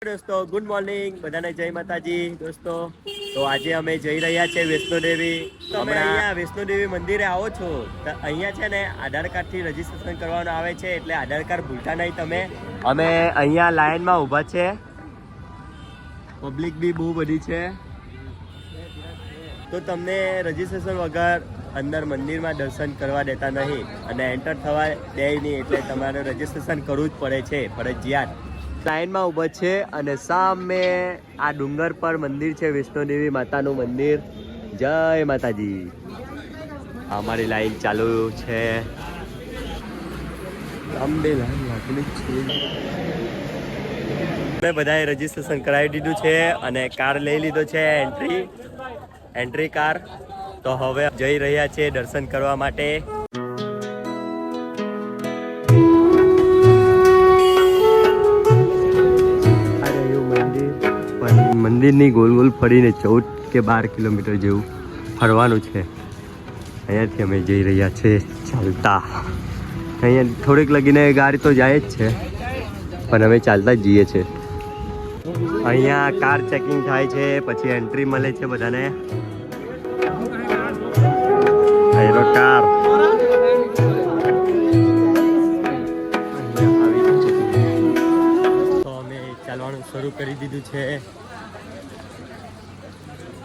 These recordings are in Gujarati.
દોસ્તો ગુડ મોર્નિંગ બધાને જય માતાજી દોસ્તો. તો આજે અમે જઈ રહ્યા છીએ વૈષ્ણોદેવી. તમે અહીંયા વૈષ્ણોદેવી મંદિરે આવો છો તો અહીંયા છે ને આધાર કાર્ડથી રજીસ્ટ્રેશન કરવાનું આવે છે, એટલે આધાર કાર્ડ ભૂલતા નહીં તમે. અમે અહીંયા લાઈનમાં ઊભા છે, પબ્લિક બી બહુ બધી છે, તો તમને રજીસ્ટ્રેશન વગર અંદર મંદિરમાં દર્શન કરવા દેતા નહીં અને એન્ટર થવા દે નહીં, એટલે તમારે રજીસ્ટ્રેશન કરવું જ પડે છે ફરજિયાત. લાઈનમાં ઊભા છે અને સામે આ ડુંગર પર મંદિર છે, વૈષ્ણોદેવી માતાનું મંદિર. જય માતાજી. અમારી લાઈન ચાલુ છે, લાંબી લાઈન લાગેલી છે. મેં બધાએ રજીસ્ટ્રેશન કરાવી દીધું છે અને કાર લઈ લીધો છે, એન્ટ્રી કાર. તો હવે જઈ રહ્યા છે દર્શન કરવા માટે. મંદિરની ગોલ ગોલ ફરીને 14 કે 12 કિલોમીટર જેવું ફરવાનું છે. અહીંયાથી અમે જઈ રહ્યા છીએ ચાલતા. અહીંયા થોડીક લગીને ગાડી તો જાય જ છે, પણ અમે ચાલતા જ જઈએ છીએ. અહીંયા કાર ચેકિંગ થાય છે, પછી એન્ટ્રી મળે છે બધાને. અહીંનો કાર તો અમે ચાલવાનું શરૂ કરી દીધું છે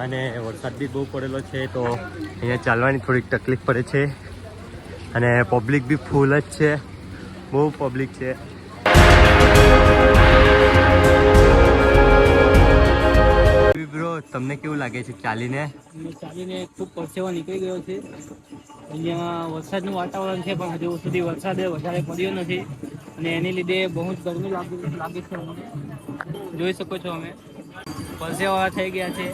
અને વરસાદ બી બહુ પડેલો છે, તો અહીંયા ચાલવાની થોડીક તકલીફ પડે છે અને પબ્લિક બી ફૂલ જ છે, બહુ પબ્લિક છે. બ્રો, તમને કેવું લાગે છે ચાલીને? ખૂબ પરસેવો નીકળી ગયો છે. અહીંયા વરસાદનું વાતાવરણ છે, પણ હજુ સુધી વરસાદ વધારે પડ્યો નથી અને એની લીધે બહુ જ ગરમી લાગે છે. જોઈ શકો છો અમે પરસેવા થઈ ગયા છે.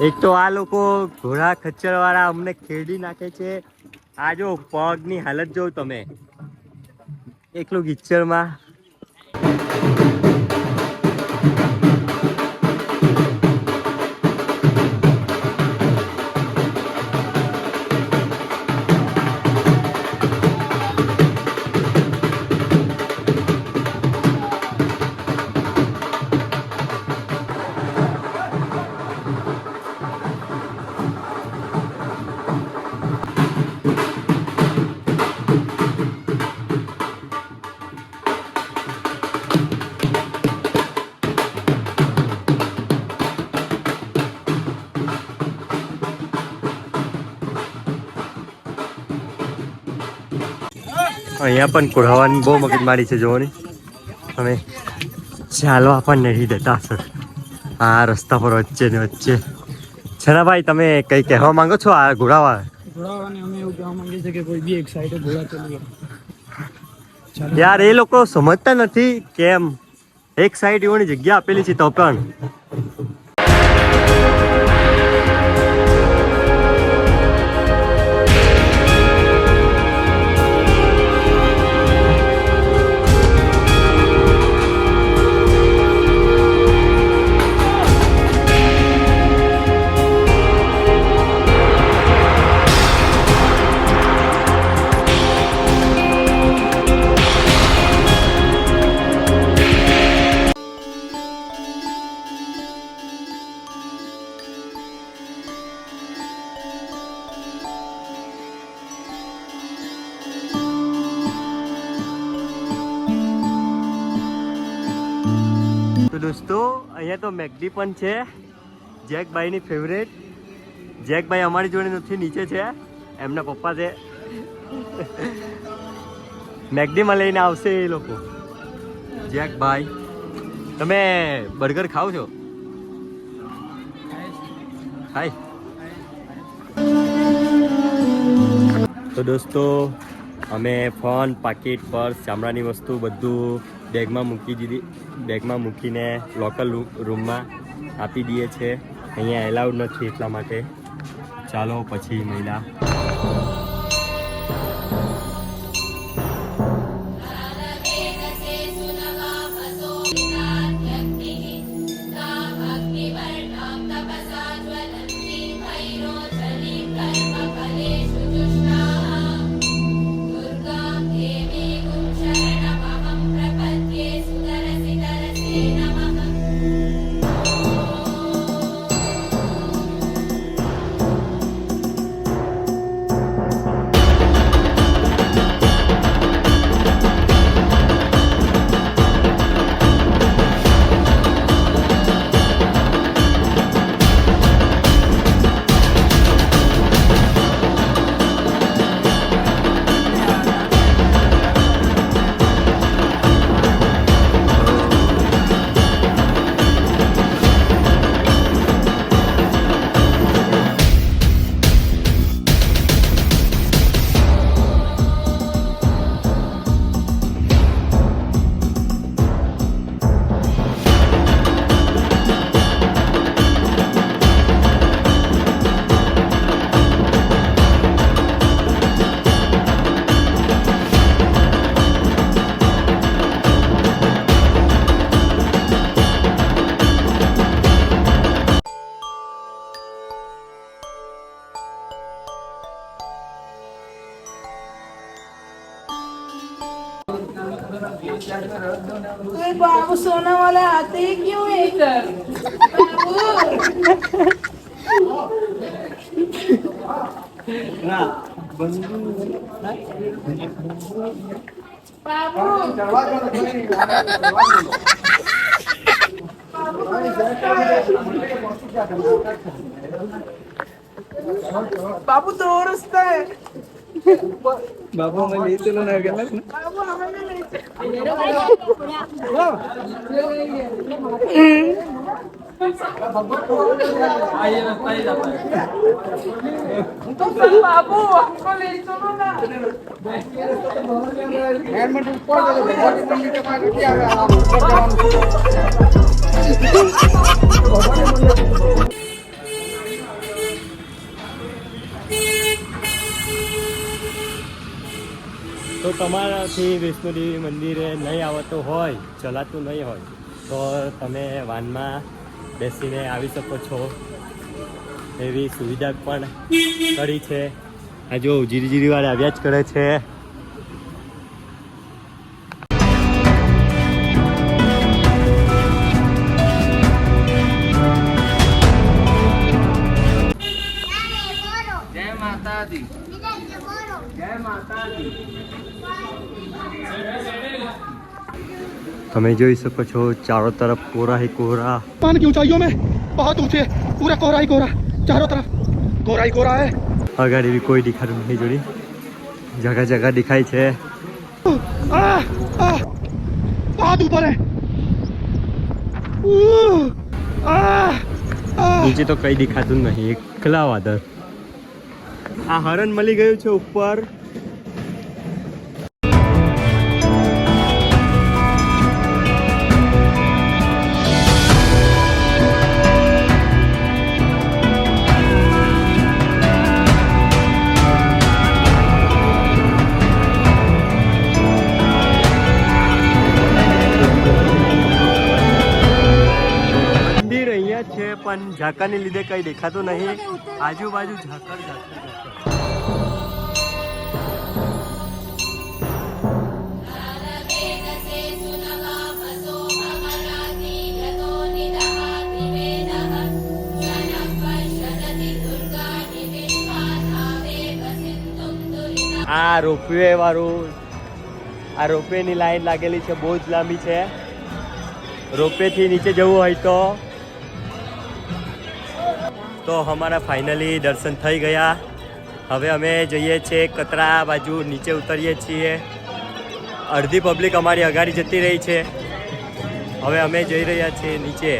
એક તો આ લોકો ઘોડા ખચ્ચર વાળા અમને ખેડી નાખે છે. આ જો પગની હાલત જોઉં તમે, એકલું કિચ્ચરમાં. અહીંયા પણ કુઢાવાની બહુ મગજમારી છે, જોવાની અમે ચાલવા પણ નહીં દેતા સર આ રસ્તા પર વચ્ચે ને વચ્ચે. છનાભાઈ, તમે કંઈ કહેવા માંગો છો આ ઘોડાવાળાને? અમે એવું કહેવા માંગીએ છીએ કે કોઈ બી એક સાઈડે ઘોડા ચલાવે. યાર, એ લોકો સમજતા નથી કેમ એક સાઈડ એવાની જગ્યા આપેલી છે તો પણ. તો દોસ્તો, અહીંયા તો મેકડી પણ છે, જેકભાઈની ફેવરેટ. જેકભાઈ અમારી જોડે નથી, નીચે છે, એમના પપ્પા છે. મેકડીમાં લઈને આવશે એ લોકો. જેકભાઈ, તમે બર્ગર ખાવ છો? હાય. તો દોસ્તો, અમે ફોન, પાકીટ, પર્સ, ચામડાની વસ્તુ બધું બેગમાં મૂકીને લોકલ રૂમમાં આપી દઈએ છીએ. અહીંયા એલાઉડ નથી, એટલા માટે. ચાલો પછી મહિલા. दुर्गां देवीं शरणमहं प्रपद्ये सुदर्शनम्. अरे बाबू सोना वाला आते ही क्यों है इधर बाबू बाबू दो रास्ता है बाबू मैं ले चलो ना गलत ना बाबू हमें भी नहीं तो बाबू हमको ले चलो ना તો તમારાથી વૈષ્ણોદેવી મંદિરે નહીં આવતું હોય, ચલાતું નહીં હોય તો તમે વાનમાં બેસીને આવી શકો છો. એવી સુવિધા પણ કરી છે. આ જો જીરી જીરી વાળા આવ્યા જ કરે છે. જય માતા દી જય માતા દી. તમે જોઈ શકો છો ચારો તરફ કોરા ही कोहरा. आसमान की ऊंचाइयों में बहुत ऊंचे पूरा कोहरा ही कोहरा, चारों तरफ कोहरा ही कोहरा है. અગાડી બી કોઈ દેખાતું નથી. જોડી જગા જગા દેખાય છે. बहुत ऊपर है. નીચે તો કઈ દેખાતું નહીં, એકલા વાદળ. આ હરણ મળી ગયું છે ઉપર. છે પણ ઝાકરને લીધે કઈ દેખાતું નહીં. આજુબાજુ ઝાકર ઝાકર. આ રોપવે વાળું, આ રોપવે ની લાઈન લાગેલી છે, બહુ જ લાંબી છે. રોપવે થી નીચે જવું હોય તો અમારા ફાઇનલી દર્શન થઈ ગયા. હવે અમે જઈએ છીએ કતરા બાજુ, નીચે ઉતરીએ છીએ. અડધી પબ્લિક અમારી અગાડી જતી રહી છે. હવે અમે જઈ રહ્યા છીએ નીચે.